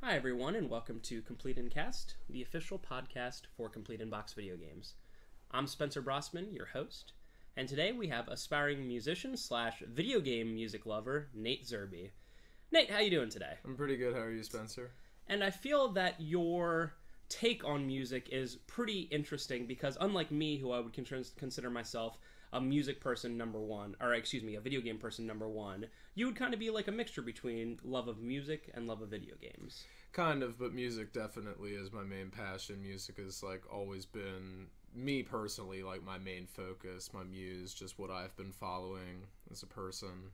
Hi everyone, and welcome to Complete In Cast, the official podcast for Complete In Box video games. I'm Spencer Brossman, your host, and today we have aspiring musician slash video game music lover, Nate Zerbe. Nate, how you doing today? I'm pretty good. How are you, Spencer? And I feel that your take on music is pretty interesting because unlike me, who I would consider myself a music person number one, or excuse me, a video game person number one, you would kind of be like a mixture between love of music and love of video games. Kind of, but music definitely is my main passion. Music has like always been, me personally, like my main focus, my muse, just what I've been following as a person.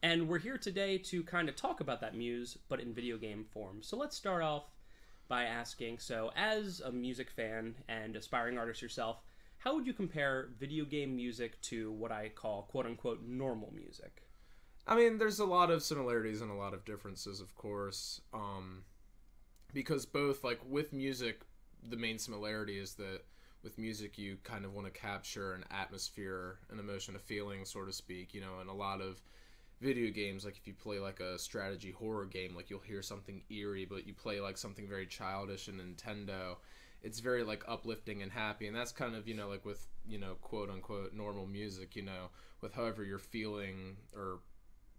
And we're here today to kind of talk about that muse, but in video game form. So let's start off by asking, so as a music fan and aspiring artist yourself, how would you compare video game music to what I call quote-unquote normal music? I mean, there's a lot of similarities and a lot of differences, of course, because both, like, with music, the main similarity is that with music you kind of want to capture an atmosphere, an emotion, a feeling, so to speak, you know, and a lot of video games, like if you play like a strategy horror game, like you'll hear something eerie, but you play like something very childish in Nintendo, it's very like uplifting and happy. And that's kind of, you know, like with, you know, quote unquote normal music, you know, with however you're feeling, or,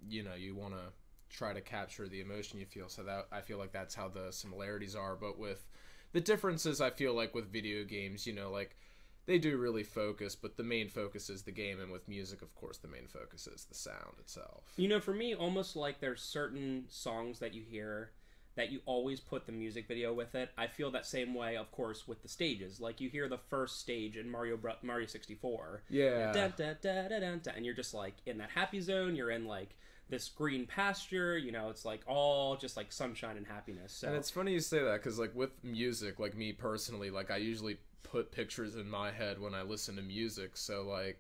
you know, you want to try to capture the emotion you feel. So that, I feel like that's how the similarities are. But with the differences, I feel like with video games, you know, like they do really focus, but the main focus is the game, and with music, of course, the main focus is the sound itself. You know, for me, almost like there's certain songs that you hear that you always put the music video with it. I feel that same way, of course, with the stages. Like, you hear the first stage in Mario 64. Yeah. Da, da, da, da, da, da, and you're just, like, in that happy zone. You're in, like, this green pasture. You know, it's, like, all just, like, sunshine and happiness. So. And it's funny you say that, because, like, with music, like, me personally, like, I usually put pictures in my head when I listen to music. So, like,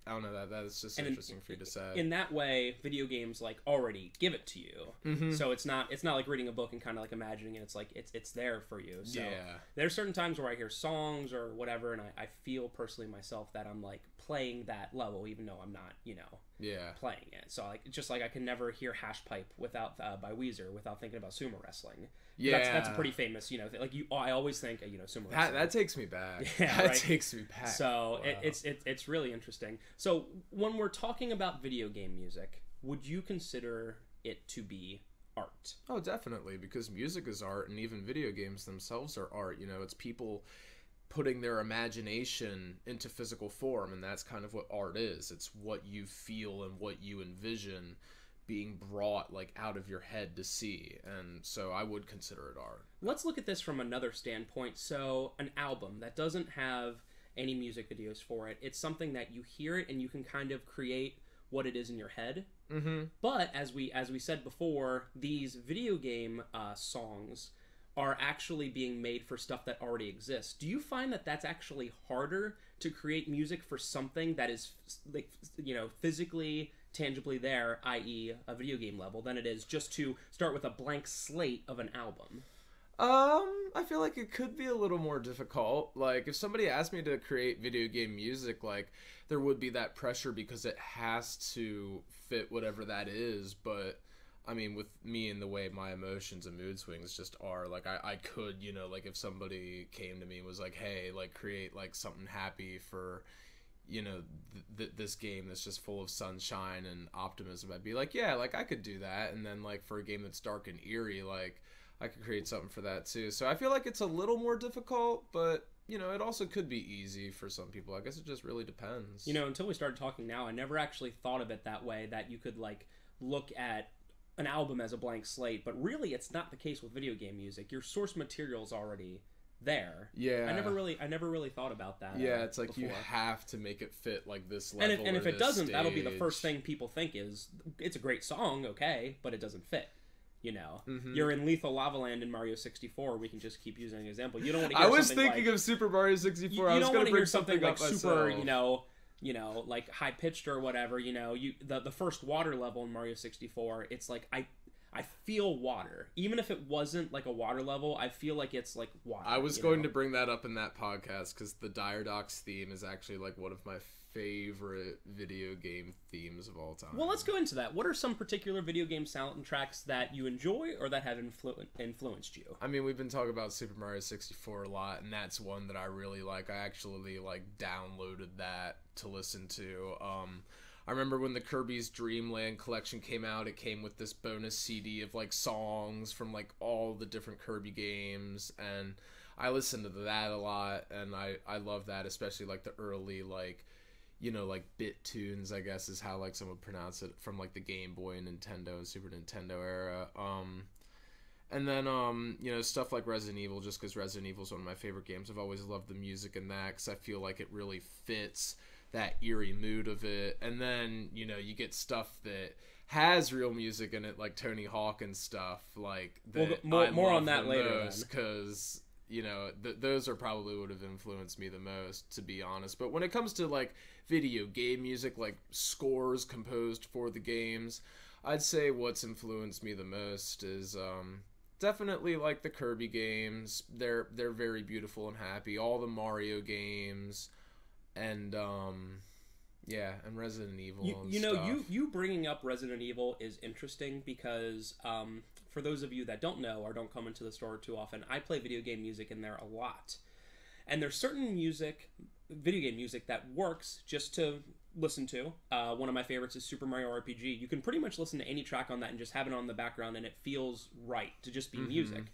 I don't know, that is just interesting for you to say. In that way, video games like already give it to you. Mm-hmm. So it's not like reading a book and kind of like imagining it. It's like it's there for you. So yeah. There's certain times where I hear songs or whatever, and I feel personally myself that I'm like playing that level, even though I'm not, you know, playing it. So like just like I can never hear Hash Pipe without by Weezer without thinking about sumo wrestling. Yeah, that's a pretty famous, you know, like I always think, you know, sumo wrestling. That takes me back. Yeah, that takes me back. So wow. It's really interesting. So when we're talking about video game music, would you consider it to be art? Oh, definitely, because music is art, and even video games themselves are art. You know, it's people putting their imagination into physical form, and that's kind of what art is. It's what you feel and what you envision being brought like out of your head to see, and so I would consider it art. Let's look at this from another standpoint. So an album that doesn't have any music videos for it, it's something that you hear it and you can kind of create what it is in your head. Mm-hmm. But as we said before, these video game songs are actually being made for stuff that already exists. Do you find that that's actually harder to create music for something that is, like, you know, physically, tangibly there, i.e. a video game level, than it is just to start with a blank slate of an album? I feel like it could be a little more difficult. Like, if somebody asked me to create video game music, like, there would be that pressure because it has to fit whatever that is, but I mean, with me and the way my emotions and mood swings just are, like, I could, you know, like, if somebody came to me and was like, hey, like, create, like, something happy for, you know, this game that's just full of sunshine and optimism, I'd be like, yeah, like, I could do that. And then, like, for a game that's dark and eerie, like, I could create something for that, too. So I feel like it's a little more difficult, but, you know, it also could be easy for some people. I guess it just really depends. You know, until we started talking now, I never actually thought of it that way, that you could, like, look at an album as a blank slate, but really it's not the case with video game music. Your source material's already there. Yeah. I never really thought about that. Yeah, it's like before. You have to make it fit like this level. And if it doesn't, stage. That'll be the first thing people think is, it's a great song, okay, but it doesn't fit. You know, You're in Lethal Lava Land in Mario 64. We can just keep using an example. You don't want to hear I was thinking like, of Super Mario 64. I was going to bring something like up super, myself. you know, like high pitched or whatever. You know, the first water level in Mario 64. It's like I feel water. Even if it wasn't like a water level, I feel like it's like water. I was going to bring that up in that podcast because the Dire Docks theme is actually like one of my favorite video game themes of all time. Well, let's go into that. What are some particular video game soundtracks that you enjoy or that have influenced you? I mean, we've been talking about Super Mario 64 a lot, and that's one that I really like. I actually like downloaded that to listen to. I remember when the Kirby's Dream Land collection came out, it came with this bonus CD of like songs from like all the different Kirby games, and I listened to that a lot, and I love that, especially like the early like, you know, like bit tunes, I guess is how like some would pronounce it, from like the Game Boy and Nintendo and Super Nintendo era. And then, you know, stuff like Resident Evil, just because Resident Evil is one of my favorite games. I've always loved the music in that because I feel like it really fits that eerie mood of it. And then, you know, you get stuff that has real music in it, like Tony Hawk and stuff, like that. More on that later, because you know, those are probably would have influenced me the most, to be honest. But when it comes to like video game music, like scores composed for the games, I'd say what's influenced me the most is definitely like the Kirby games. They're very beautiful and happy. All the Mario games, and yeah, and Resident Evil. You know, you bringing up Resident Evil is interesting because for those of you that don't know or don't come into the store too often, I play video game music in there a lot. And there's certain video game music that works just to listen to. One of my favorites is Super Mario RPG. You can pretty much listen to any track on that and just have it on the background and it feels right to just be music.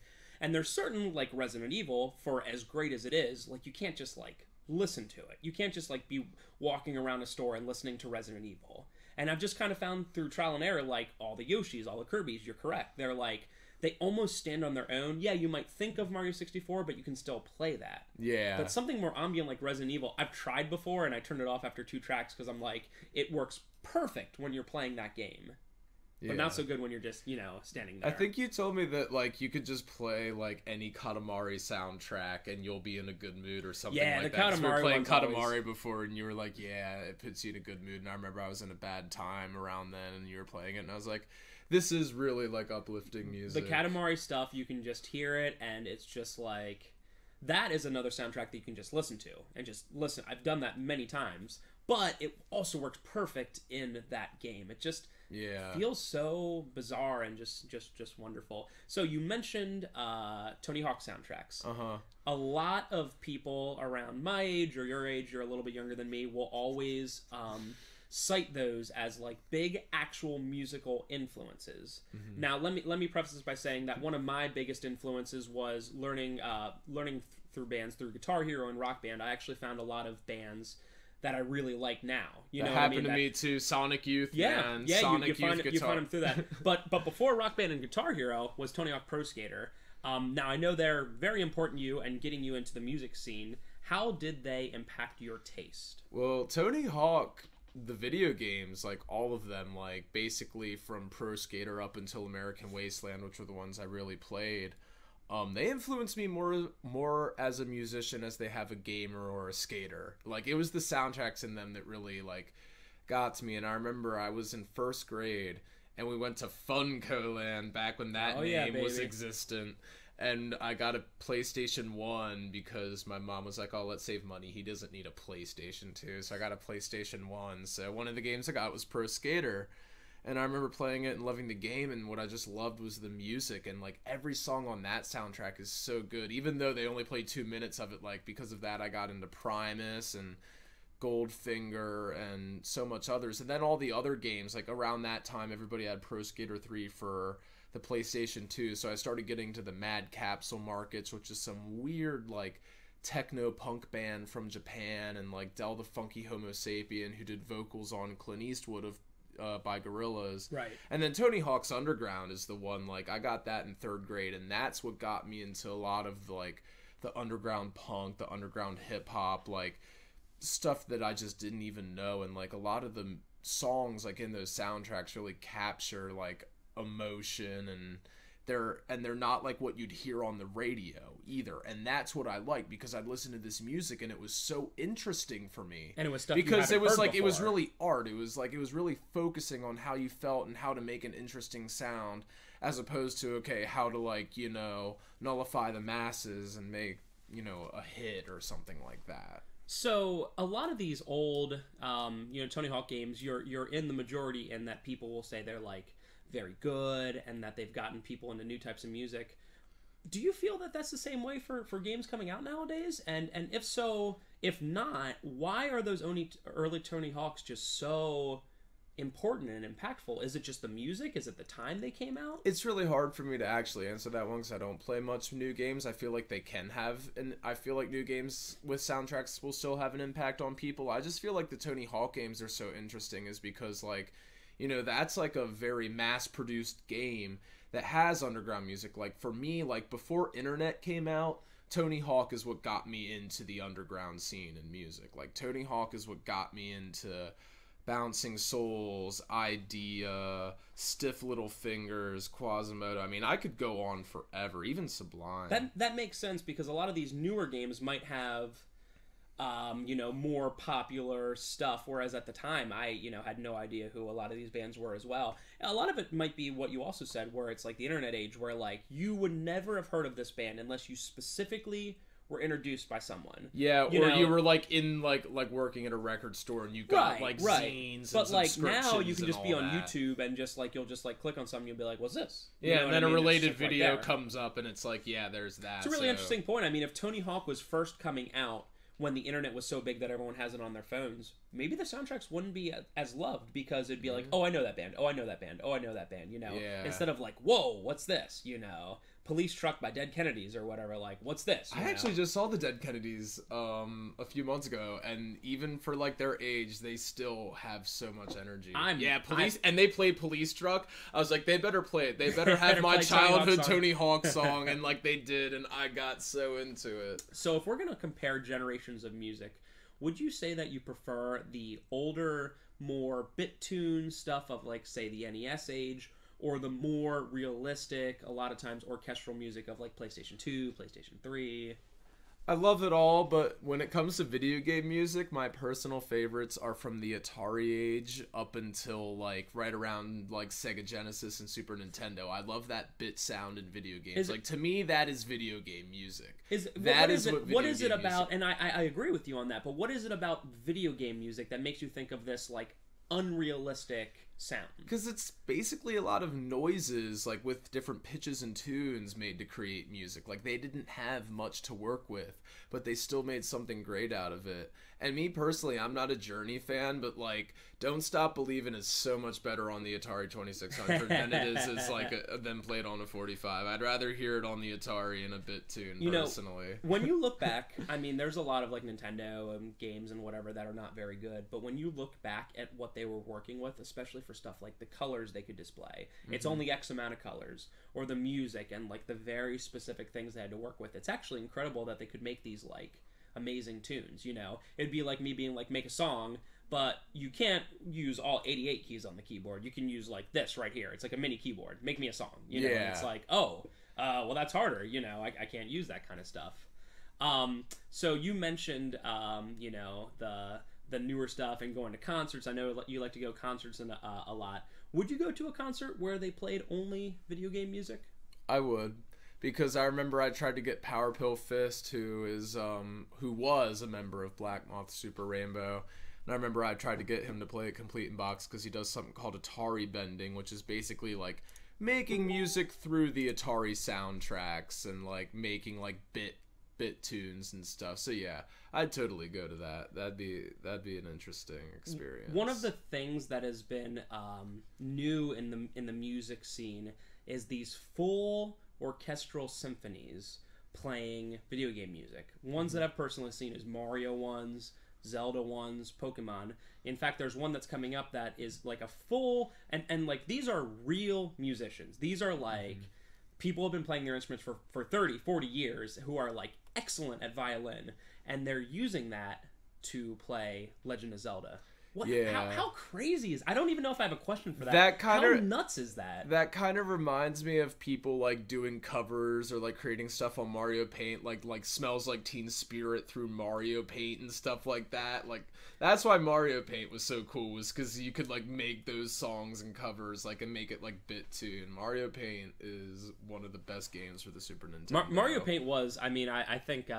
And there's certain, like Resident Evil, for as great as it is, like you can't just like listen to it. You can't just like be walking around a store and listening to Resident Evil. And I've just kind of found through trial and error, like all the Yoshis, all the Kirbys, you're correct. They're like, they almost stand on their own. Yeah, you might think of Mario 64, but you can still play that. Yeah. But something more ambient like Resident Evil, I've tried before and I turned it off after 2 tracks because I'm like, it works perfect when you're playing that game. But not so good when you're just, you know, standing there. I think you told me that, like, you could just play, like, any Katamari soundtrack and you'll be in a good mood or something like that. Yeah, the Katamari. We were playing Katamari before and you were like, yeah, it puts you in a good mood. And I remember I was in a bad time around then and you were playing it and I was like, this is really, like, uplifting music. The Katamari stuff, you can just hear it and it's just like, that is another soundtrack that you can just listen to and just listen. I've done that many times, but it also works perfect in that game. It just feels so bizarre and just wonderful. So you mentioned Tony Hawk soundtracks. A lot of people around my age or your age, you're a little bit younger than me, will always cite those as like big actual musical influences. Now let me preface this by saying that one of my biggest influences was learning through bands, through Guitar Hero and Rock Band. I actually found a lot of bands that I really like now. You know, that happened to me too. Sonic Youth, man. You find them through that. But before Rock Band and Guitar Hero was Tony Hawk Pro Skater. Now I know they're very important to you and getting you into the music scene. How did they impact your taste? Well, Tony Hawk, the video games, like all of them, like basically from Pro Skater up until American Wasteland, which were the ones I really played. They influenced me more as a musician as they have a gamer or a skater. Like, it was the soundtracks in them that really, like, got to me. And I remember I was in 1st grade, and we went to Funko Land back when that name was existent. And I got a PlayStation 1 because my mom was like, oh, let's save money. He doesn't need a PlayStation 2. So I got a PlayStation 1. So one of the games I got was Pro Skater. And I remember playing it and loving the game, and what I just loved was the music, and like every song on that soundtrack is so good, even though they only played 2 minutes of it. Like, because of that, I got into Primus and Goldfinger and so much others. And then all the other games, like around that time, everybody had Pro Skater 3 for the PlayStation 2, so I started getting to the Mad Capsule Markets, which is some weird like techno punk band from Japan, and like Del the Funky Homo Sapien, who did vocals on Clint Eastwood by Gorillaz. Right. And then Tony Hawk's Underground is the one, like, I got that in 3rd grade, and that's what got me into a lot of, like, the underground punk, the underground hip-hop, like, stuff that I just didn't even know. And, like, a lot of the songs, like, in those soundtracks really capture, like, emotion and they're not like what you'd hear on the radio either, and that's what I like, because I'd listen to this music and it was so interesting for me, and it was stuff because you it was heard like before. it was really art. It was really focusing on how you felt and how to make an interesting sound, as opposed to how to like nullify the masses and make a hit or something like that. So a lot of these old Tony Hawk games, you're in the majority in that people will say they're like very good and that they've gotten people into new types of music. Do you feel that that's the same way for games coming out nowadays? And if so, if not, why are those early Tony Hawks just so important and impactful? Is it just the music? Is it the time they came out? It's really hard for me to actually answer that one, because I don't play much new games. I feel like they can have, and I feel like new games with soundtracks will still have an impact on people. I just feel like the Tony Hawk games are so interesting is because that's like a very mass-produced game that has underground music. Like for me, like before internet came out, Tony Hawk is what got me into the underground scene in music. Like Tony Hawk is what got me into Bouncing Souls, Idea, Stiff Little Fingers, Quasimodo. I mean, I could go on forever, even Sublime. That makes sense, because a lot of these newer games might have more popular stuff, whereas at the time I had no idea who a lot of these bands were as well. And a lot of it might be what you also said, where it's like the internet age, where like you would never have heard of this band unless you specifically were introduced by someone. Yeah, you were like in like working at a record store and you got zines, but and like now you can just be on that. YouTube and just like you'll just like click on something, you'll be like, what's this? And then a related video comes up and it's like, yeah, there's that. It's a really interesting point. I mean, if Tony Hawk was first coming out when the internet was so big that everyone has it on their phones, maybe the soundtracks wouldn't be as loved, because it'd be like, oh, I know that band, oh, I know that band, oh, I know that band, instead of like, whoa, what's this, Police Truck by Dead Kennedys or whatever, like, what's this? I actually just saw the Dead Kennedys a few months ago, and even for like their age, they still have so much energy. And they played Police Truck. I was like, they better play it. They better have my childhood Tony Hawk song, and like they did, and I got so into it. So if we're gonna compare generations of music, would you say that you prefer the older, more bit-tuned stuff of like, say, the NES age, or the more realistic, a lot of times orchestral music of like PlayStation 2, PlayStation 3? I love it all, but when it comes to video game music, my personal favorites are from the Atari age up until like right around like Sega Genesis and Super Nintendo. I love that bit sound in video games. To me, that is video game music. What is it about? And I agree with you on that, but what is it about video game music that makes you think of this like unrealistic sound? Because it's basically a lot of noises, like with different pitches and tunes made to create music. Like they didn't have much to work with, but they still made something great out of it. And me personally, I'm not a Journey fan, but like Don't Stop Believin' is so much better on the Atari 2600 than it is as like than played on a 45. I'd rather hear it on the Atari in a bit tune, personally. When you look back, I mean, there's a lot of like Nintendo games and whatever that are not very good, but when you look back at what they were working with, especially for stuff like the colors they could display, it's only X amount of colors, or the music and like the very specific things they had to work with. It's actually incredible that they could make these like amazing tunes. It'd be like me being like, make a song, but you can't use all 88 keys on the keyboard. You can use like this right here. It's like a mini keyboard. Make me a song. And it's like, well, that's harder. I can't use that kind of stuff. So you mentioned the newer stuff and going to concerts. I know you like to go to concerts a lot. Would you go to a concert where they played only video game music? I would, because I remember I tried to get Power Pill Fist, who was a member of Black Moth Super Rainbow, and I remember I tried to get him to play a Complete in Box because he does something called Atari bending, which is basically like making music through the Atari soundtracks and like making like bit tunes and stuff. So yeah, I'd totally go to that. That'd be an interesting experience. One of the things that has been new in the music scene is these full orchestral symphonies playing video game music. Ones that I've personally seen is Mario ones, Zelda ones, Pokemon. In fact, there's one that's coming up that is like a full and like these are real musicians. These are like people have been playing their instruments for 30, 40 years who are like excellent at violin, and they're using that to play Legend of Zelda. What? Yeah. How crazy is? I don't even know if I have a question for that. How nuts is that? That kind of reminds me of people like doing covers or like creating stuff on Mario Paint, like Smells Like Teen Spirit through Mario Paint and stuff like that. Like that's why Mario Paint was so cool, was because you could like make those songs and covers like and make it like BitTune. Mario Paint is one of the best games for the Super Nintendo. Mario Paint was. I mean, I think.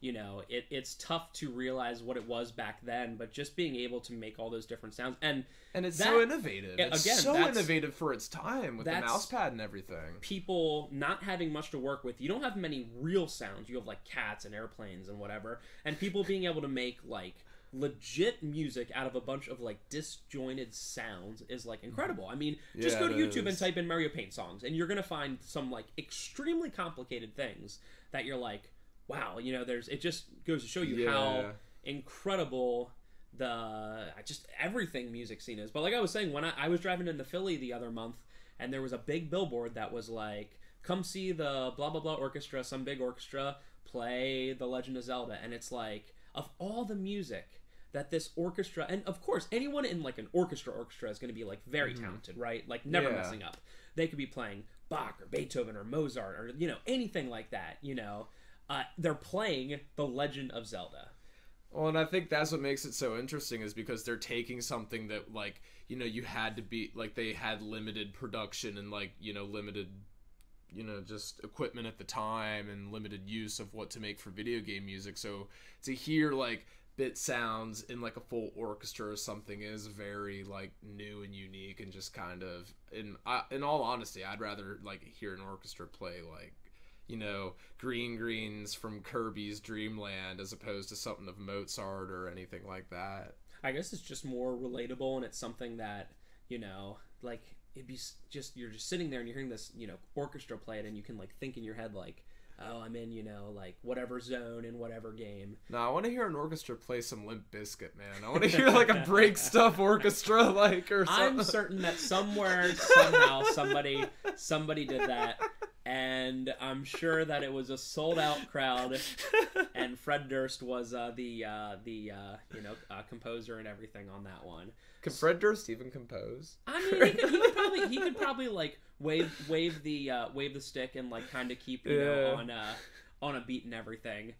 You know, it's tough to realize what it was back then, but just being able to make all those different sounds and it's so innovative. It's again, so innovative for its time with the mouse pad and everything. People not having much to work with. You don't have many real sounds. You have like cats and airplanes and whatever, and people being able to make like legit music out of a bunch of like disjointed sounds is like incredible. I mean, just go to YouTube and type in Mario Paint songs, and you're gonna find some like extremely complicated things that you're like, wow, you know, it just goes to show you how incredible just everything music scene is. But like I was saying, when I was driving into Philly the other month, and there was a big billboard that was like, come see the blah blah blah orchestra, some big orchestra play The Legend of Zelda, and it's like, of all the music that this orchestra, and of course anyone in like an orchestra is going to be like very talented, right? Like never messing up. They could be playing Bach or Beethoven or Mozart or, you know, anything like that, you know. They're playing The Legend of Zelda. Well, and I think that's what makes it so interesting, is because they're taking something that, like, you know, you had to be, like, they had limited production and, like, you know, limited, you know, just equipment at the time and limited use of what to make for video game music. So to hear, like, bit sounds in, like, a full orchestra or something is very, like, new and unique, and just kind of, in all honesty, I'd rather, like, hear an orchestra play, like, you know, Green Greens from Kirby's Dream Land as opposed to something of Mozart or anything like that. I guess it's just more relatable, and it's something that, you know, like, it'd be just, you're just sitting there and you're hearing this, you know, orchestra play it, and you can, like, think in your head, like, oh, I'm in, you know, like, whatever zone in whatever game. No, I want to hear an orchestra play some Limp Bizkit, man. I want to hear, like, a break stuff orchestra, like, or something. I'm certain that somewhere, somehow, somebody did that. And I'm sure that it was a sold-out crowd, and Fred Durst was the composer and everything on that one. Can Fred Durst even compose? I mean, he could probably like wave the stick and like kind of keep know on a beat and everything.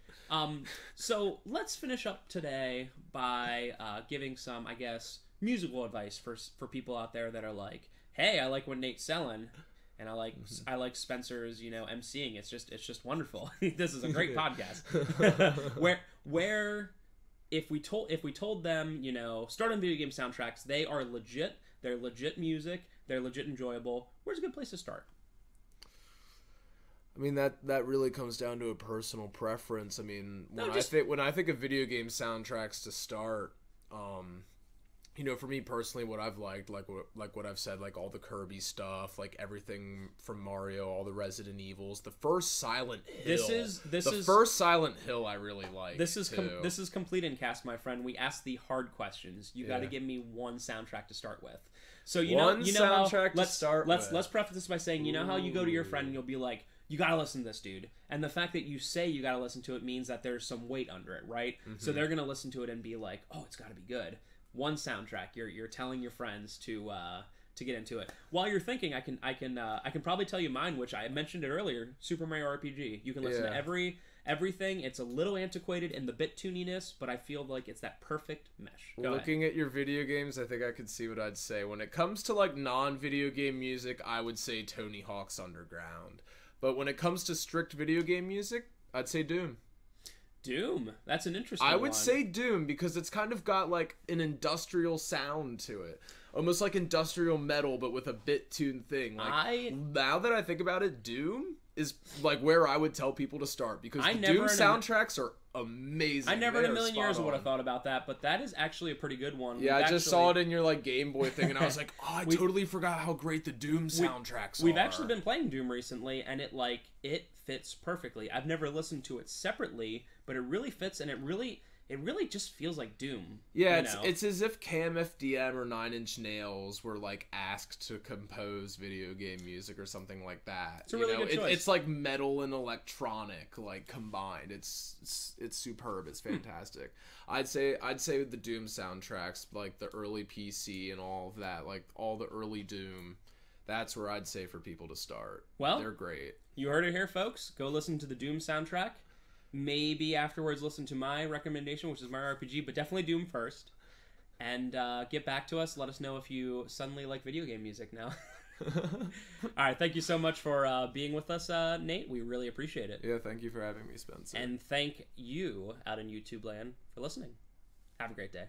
So let's finish up today by giving some, I guess, musical advice for people out there that are like, hey, I like what Nate's selling. And I like Spencer's, you know, emceeing. It's just wonderful. This is a great podcast. where if we told them, you know, start on video game soundtracks, they are legit. They're legit music. They're legit enjoyable. Where's a good place to start? I mean, that really comes down to a personal preference. I mean, when I think of video game soundtracks to start, you know, for me personally, what I've liked, like what I've said, like all the Kirby stuff, like everything from Mario, all the Resident Evils, the first Silent Hill. First Silent Hill I really like. This is complete in cast, my friend. We ask the hard questions. You got to give me one soundtrack to start with. So let's preface this by saying, you know how you go to your friend and you'll be like, you gotta listen to this, dude. And the fact that you say you gotta listen to it means that there's some weight under it, right? Mm-hmm. So they're gonna listen to it and be like, oh, it's gotta be good. One soundtrack you're telling your friends to get into it. While you're thinking, I can probably tell you mine, which I mentioned it earlier. Super Mario RPG. You can listen to everything. It's a little antiquated in the bit tuniness, but I feel like it's that perfect mesh. Looking at your video games, I think I could see what I'd say. When it comes to like non-video game music, I would say Tony Hawk's Underground. But when it comes to strict video game music, I'd say Doom. Doom. That's an interesting one. I would say Doom because it's kind of got like an industrial sound to it. Almost like industrial metal, but with a bit tuned thing. Like, now that I think about it, Doom is like where I would tell people to start because the Doom soundtracks are amazing. I never in a million years would have thought about that, but that is actually a pretty good one. Yeah, I just saw it in your like Game Boy thing, and I was like, oh, I totally forgot how great the Doom soundtracks are. We've actually been playing Doom recently, and it fits perfectly. I've never listened to it separately, but it really fits, and it it really just feels like Doom. Yeah, it's as if KMFDM or Nine Inch Nails were like asked to compose video game music or something like that. It's a really good choice. It's like metal and electronic like combined. It's superb. It's fantastic. I'd say the Doom soundtracks, like the early PC and all of that, like all the early Doom. That's where I'd say for people to start. Well, they're great. You heard it here, folks. Go listen to the Doom soundtrack. Maybe afterwards listen to my recommendation, which is Mario RPG, but definitely Doom first. And get back to us. Let us know if you suddenly like video game music now. All right, thank you so much for being with us, Nate. We really appreciate it. Yeah, thank you for having me, Spencer. And thank you out in YouTube land for listening. Have a great day.